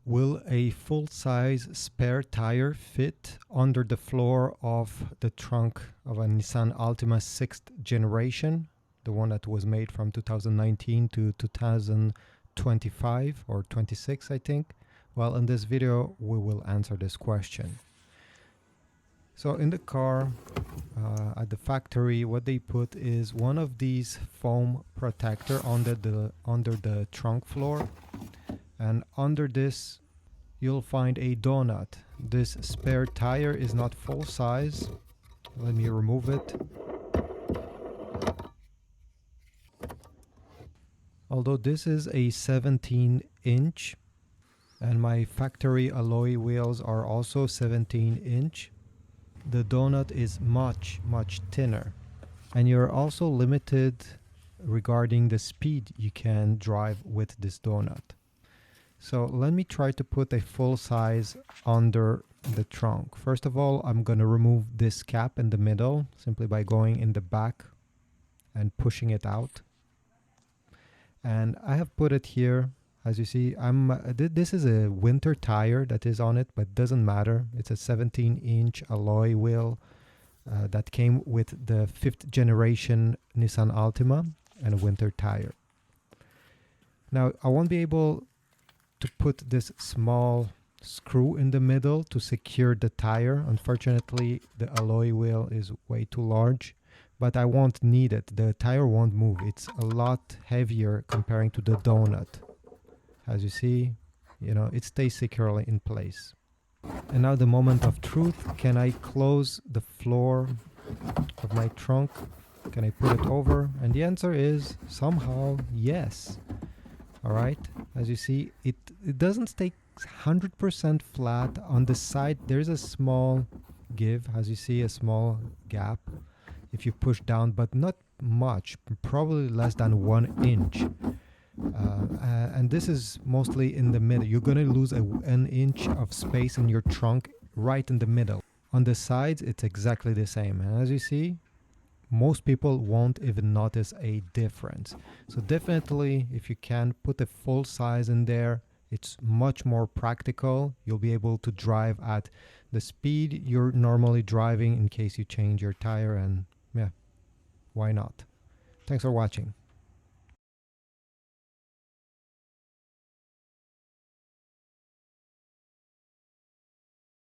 Will a full-size spare tire fit under the floor of the trunk of a Nissan Altima 6th generation, the one that was made from 2019 to 2025 or 26, I think? Well, in this video, we will answer this question. So in the car, at the factory, what they put is one of these foam protector under the trunk floor. And under this, you'll find a donut. This spare tire is not full size. Let me remove it. Although this is a 17-inch, and my factory alloy wheels are also 17-inch, the donut is much thinner. And you're also limited regarding the speed you can drive with this donut. So let me try to put a full size under the trunk. First of all, I'm going to remove this cap in the middle simply by going in the back and pushing it out. And I have put it here. As you see, this is a winter tire that is on it, but doesn't matter. It's a 17-inch alloy wheel that came with the 5th generation Nissan Altima and a winter tire. Now, I won't be able to put this small screw in the middle to secure the tire. Unfortunately, the alloy wheel is way too large, but I won't need it. The tire won't move. It's a lot heavier comparing to the donut. As you see, it stays securely in place. And now the moment of truth. Can I close the floor of my trunk? Can I put it over? And the answer is somehow yes. All right, as you see, it doesn't stay 100% flat. On the side, there's a small give, as you see, a small gap if you push down, but not much, probably less than 1 inch. And this is mostly in the middle. You're going to lose an inch of space in your trunk right in the middle. On the sides, it's exactly the same. And as you see, most people won't even notice a difference. So definitely, if you can put a full size in there, it's much more practical. You'll be able to drive at the speed you're normally driving in case you change your tire, and yeah, why not? Thanks for watching.